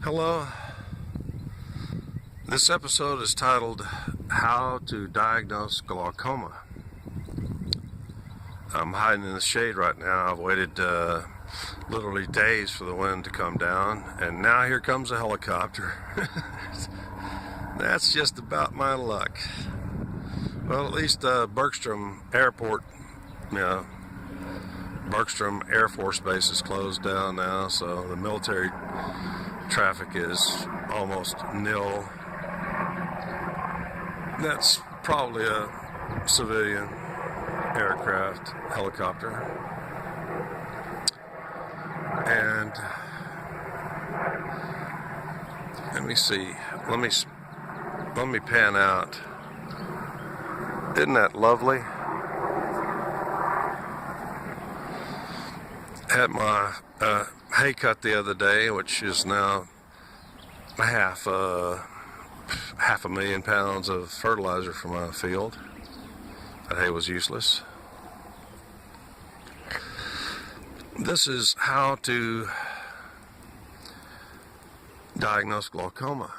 Hello. This episode is titled How to Diagnose Glaucoma. I'm hiding in the shade right now. I've waited literally days for the wind to come down, and now here comes a helicopter. That's just about my luck. Well, at least Bergstrom Airport, Bergstrom Air Force Base is closed down now, so the military traffic is almost nil. That's probably a civilian aircraft, helicopter. And let me see. Let me pan out. Isn't that lovely? Had my hay cut the other day, which is now half a million pounds of fertilizer for my field. That hay was useless. This is how to diagnose glaucoma,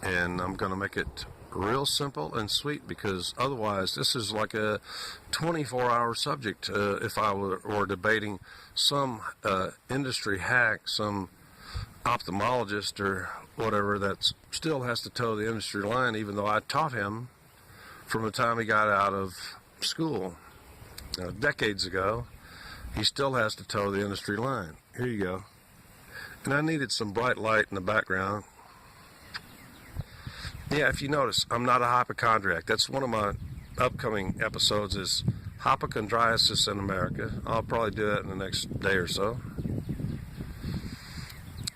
and I'm going to make it real simple and sweet, because otherwise this is like a 24-hour subject. If I were debating some industry hack, some ophthalmologist or whatever that still has to toe the industry line, even though I taught him from the time he got out of school decades ago, he still has to toe the industry line. Here you go. And I needed some bright light in the background. Yeah, if you notice, I'm not a hypochondriac. That's one of my upcoming episodes, is hypochondriasis in America. I'll probably do that in the next day or so.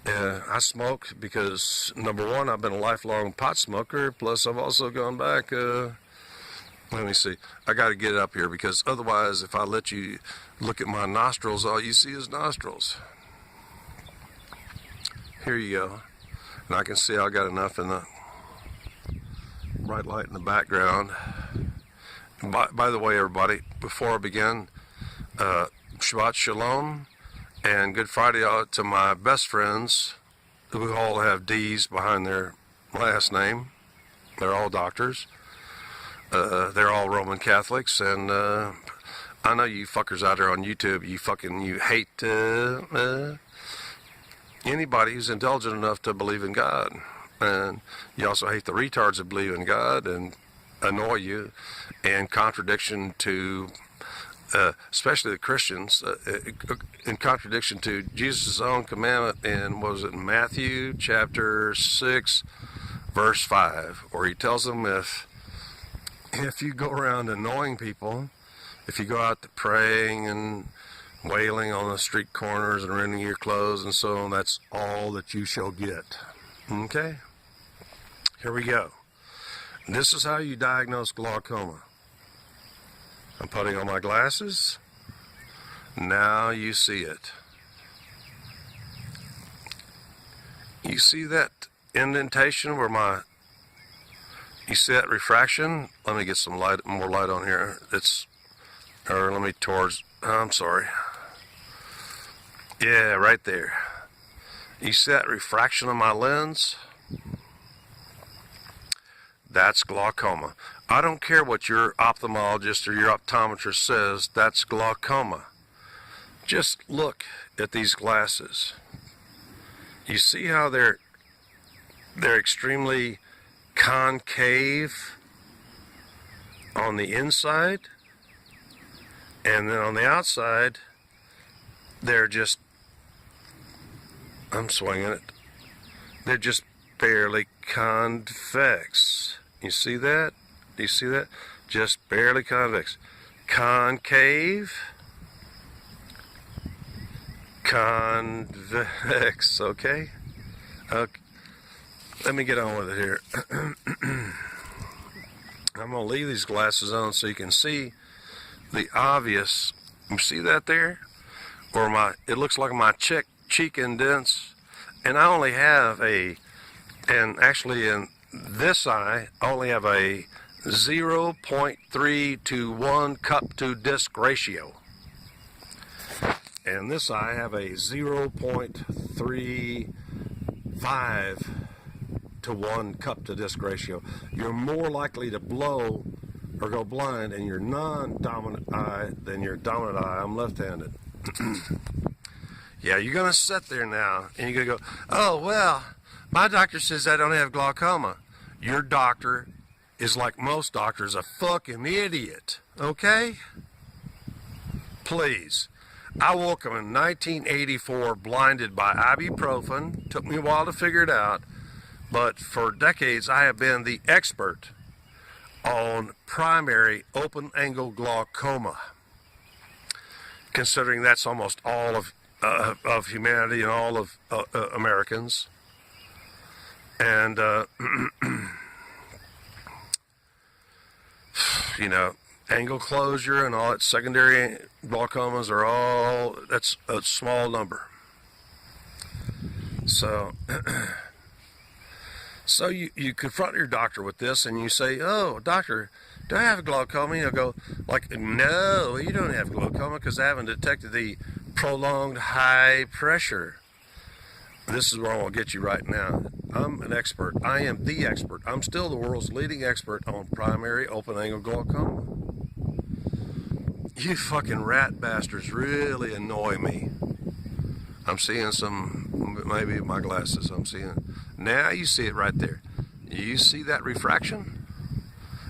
I smoke because, number one, I've been a lifelong pot smoker, plus I've also gone back, let me see, I got to get up here, because otherwise if I let you look at my nostrils, all you see is nostrils. Here you go. And I can see I got enough in the bright light in the background. By the way, everybody, before I begin, Shabbat Shalom and Good Friday to my best friends who all have D's behind their last name. They're all doctors. They're all Roman Catholics, and I know you fuckers out there on YouTube, you hate anybody who's intelligent enough to believe in God. And you also hate the retards that believe in God and annoy you, in contradiction to, especially the Christians, in contradiction to Jesus' own commandment in, what was it, Matthew chapter 6, verse 5, where he tells them if you go around annoying people, if you go out to praying and wailing on the street corners and rending your clothes and so on, that's all that you shall get. Okay? Here we go. This is how you diagnose glaucoma. I'm putting on my glasses. Now you see it. You see that indentation where you see that refraction? Let me get some light, more light on here. I'm sorry. Yeah, right there. You see that refraction of my lens? That's glaucoma. I don't care what your ophthalmologist or your optometrist says, that's glaucoma. Just look at these glasses. You see how they're extremely concave on the inside, and then on the outside they're just, I'm swinging it, they're just barely convex. You see that? Do you see that? Just barely convex. Concave, convex. Okay? Let me get on with it here. I'm going to leave these glasses on so you can see the obvious. You see that there? Where it looks like my cheek indents. And I only have and actually in this eye, I only have a 0.3 to 1 cup to disc ratio. And this eye have a 0.3 5-to-1 cup to disc ratio. You're more likely to blow or go blind in your non-dominant eye than your dominant eye. I'm left-handed. Yeah, you're going to sit there now and you're going to go, oh, well, my doctor says I don't have glaucoma. Your doctor is, like most doctors, a fucking idiot, okay? Please. I woke up in 1984 blinded by ibuprofen. Took me a while to figure it out, but for decades I have been the expert on primary open-angle glaucoma, considering that's almost all of humanity and all of Americans. And, you know, angle closure and all that secondary glaucomas are all, that's a small number. So, so you confront your doctor with this and you say, oh, doctor, do I have glaucoma? He'll go, like, no, you don't have glaucoma because I haven't detected the prolonged high pressure. This is where I want to get you right now. I'm an expert. I am the expert. I'm still the world's leading expert on primary open-angle glaucoma. You fucking rat bastards really annoy me. I'm seeing some, maybe my glasses, I'm seeing. Now you see it right there. You see that refraction?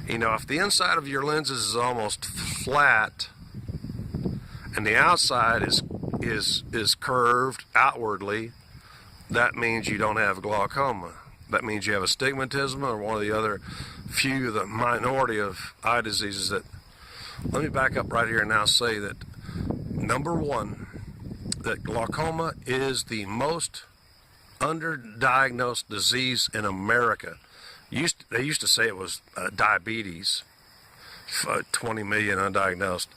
You know, if the inside of your lenses is almost flat and the outside is curved outwardly, that means you don't have glaucoma. That means you have astigmatism or one of the other few, the minority of eye diseases that, let me back up right here and now say that, number one, that glaucoma is the most underdiagnosed disease in America. They used to say it was diabetes, 20 million undiagnosed.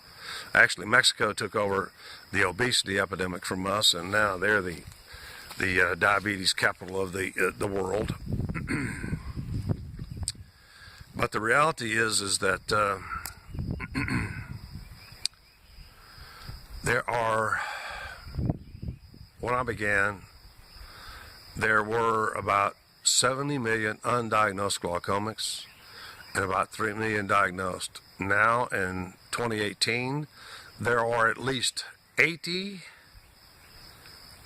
Actually, Mexico took over the obesity epidemic from us, and now they're the diabetes capital of the world. But the reality is that there are, when I began, there were about 70 million undiagnosed glaucomics and about 3 million diagnosed. Now in 2018, there are at least 80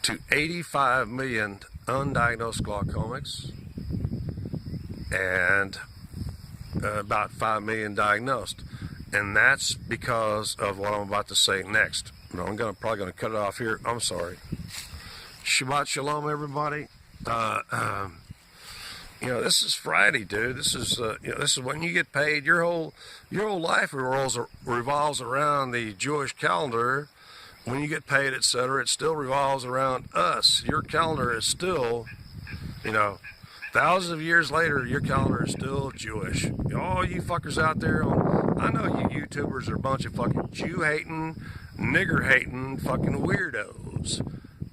to 85 million undiagnosed glaucomics and about 5 million diagnosed. And that's because of what I'm about to say next. I'm probably going to cut it off here. I'm sorry. Shabbat Shalom, everybody. You know, this is Friday, dude. This is this is when you get paid. Your whole life revolves around the Jewish calendar. When you get paid, etc., it still revolves around us. Your calendar is still, you know, thousands of years later, your calendar is still Jewish. All you fuckers out there, I know you YouTubers are a bunch of fucking Jew-hating, nigger-hating fucking weirdos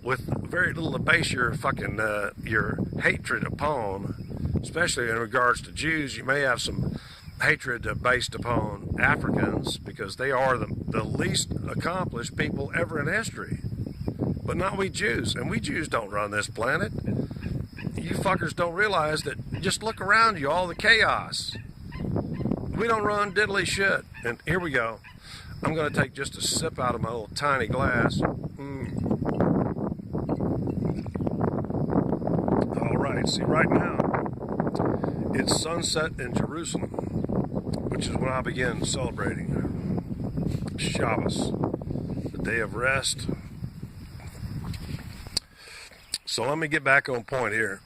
with very little to base your fucking, your hatred upon, especially in regards to Jews. You may have some hatred based upon Africans because they are the least accomplished people ever in history. But not we Jews, and we Jews don't run this planet. You fuckers don't realize that. Just look around you, all the chaos. We don't run diddly shit. And here we go. I'm going to take just a sip out of my little tiny glass. All right, see, right now, it's sunset in Jerusalem, which is when I begin celebrating Shabbos, the day of rest. So let me get back on point here.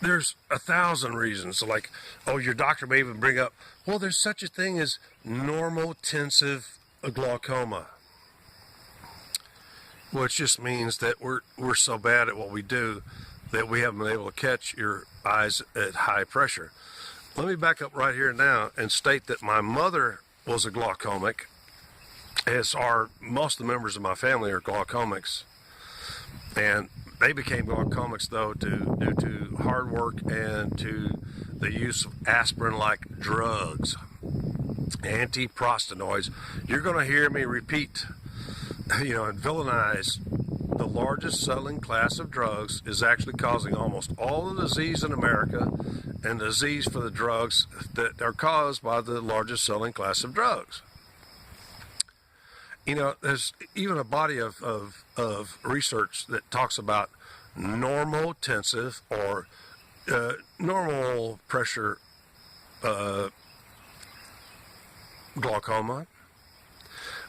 There's 1,000 reasons. Like, oh, your doctor may even bring up, well, there's such a thing as normotensive glaucoma, which just means that we're so bad at what we do that we haven't been able to catch your eyes at high pressure. Let me back up right here now and state that my mother was a glaucomic, as are most of the members of my family are glaucomics. And they became glaucomics, though, due to hard work and to the use of aspirin-like drugs, antiprostanoids. You're going to hear me repeat, you know, and villainize the largest selling class of drugs, is actually causing almost all the disease in America, and disease for the drugs that are caused by the largest selling class of drugs. You know, there's even a body of research that talks about normotensive or normal pressure glaucoma.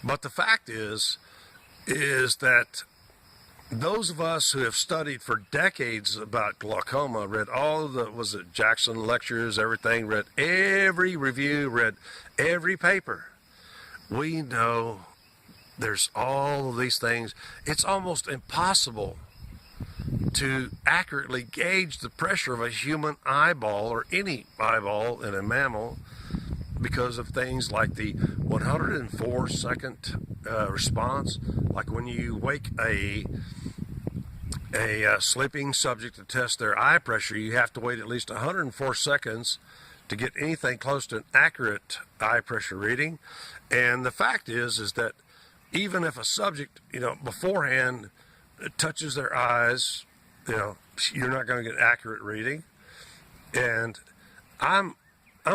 But the fact is that those of us who have studied for decades about glaucoma, read all of the, Jackson lectures, everything, read every review, read every paper, we know there's all of these things. It's almost impossible to accurately gauge the pressure of a human eyeball or any eyeball in a mammal because of things like the 104-second response. Like when you wake a sleeping subject to test their eye pressure, you have to wait at least 104 seconds to get anything close to an accurate eye pressure reading. And the fact is that even if a subject, beforehand touches their eyes, you're not going to get accurate reading. And I'm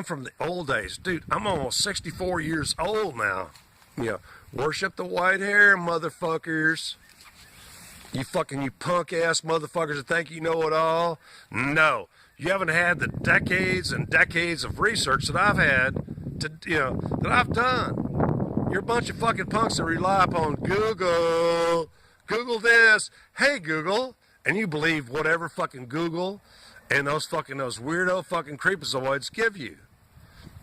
from the old days, dude. I'm almost 64 years old now. Worship the white hair, motherfuckers. You punk ass motherfuckers that think you know it all. No, you haven't had the decades and decades of research that I've had that I've done. You're a bunch of fucking punks that rely upon Google this, hey Google, and you believe whatever fucking Google and those weirdo fucking creepazoids give you.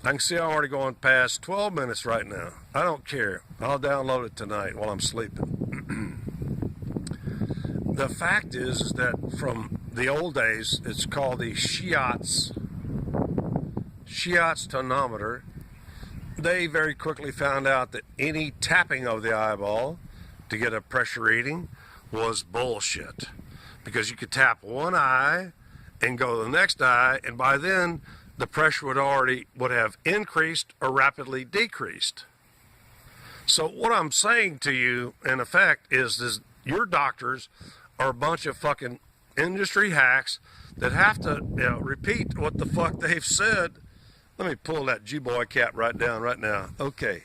I can see I'm already going past 12 minutes right now. I don't care. I'll download it tonight while I'm sleeping. The fact is that from the old days, it's called the Schiat's tonometer. They very quickly found out that any tapping of the eyeball to get a pressure reading was bullshit, because you could tap one eye and go to the next eye, and by then the pressure would have increased or rapidly decreased. So what I'm saying to you, in effect, is your doctors are a bunch of fucking industry hacks that have to repeat what the fuck they've said. Let me pull that G-boy cap right down right now. Okay.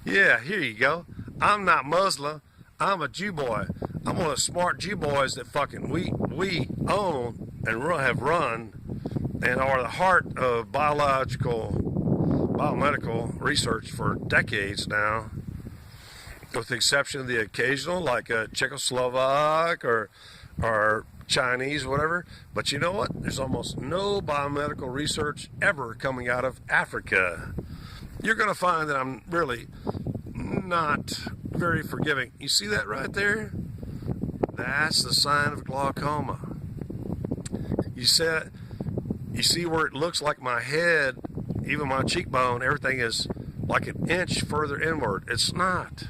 Yeah, here you go. I'm not Muslim. I'm a Jew-boy. I'm one of the smart Jew-boys that fucking we own and have run and are the heart of biomedical research for decades now, with the exception of the occasional, like a Czechoslovak or Chinese, whatever. But you know what? There's almost no biomedical research ever coming out of Africa. You're going to find that I'm really not very forgiving. You see that right there? That's the sign of glaucoma. You see where it looks like my head, even my cheekbone, everything is like an inch further inward. It's not.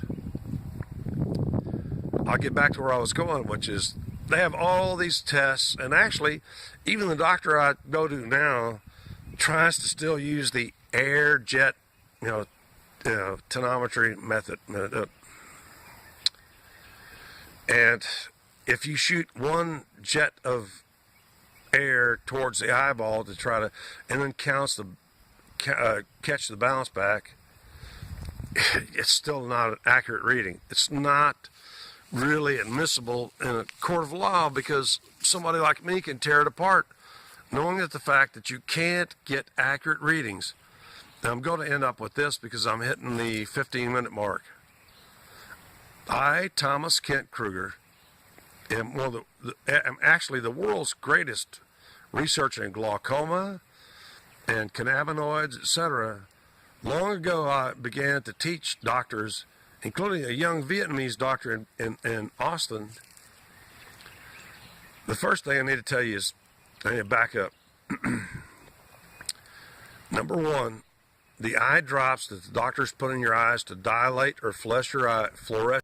I'll get back to where I was going, which is they have all these tests, and actually, even the doctor I go to now tries to still use the air jet, tonometry method. And if you shoot one jet of air towards the eyeball to try to, and then catch the bounce back, it's still not an accurate reading. It's not really admissible in a court of law, because somebody like me can tear it apart, knowing that the fact that you can't get accurate readings. Now I'm going to end up with this because I'm hitting the 15-minute mark. I, Thomas Kent Kruger, am actually the world's greatest researcher in glaucoma and cannabinoids, etc. Long ago, I began to teach doctors, including a young Vietnamese doctor in Austin. The first thing I need to tell you is, I need to back up. Number one, the eye drops that the doctors put in your eyes to dilate or flush your eye, fluoresce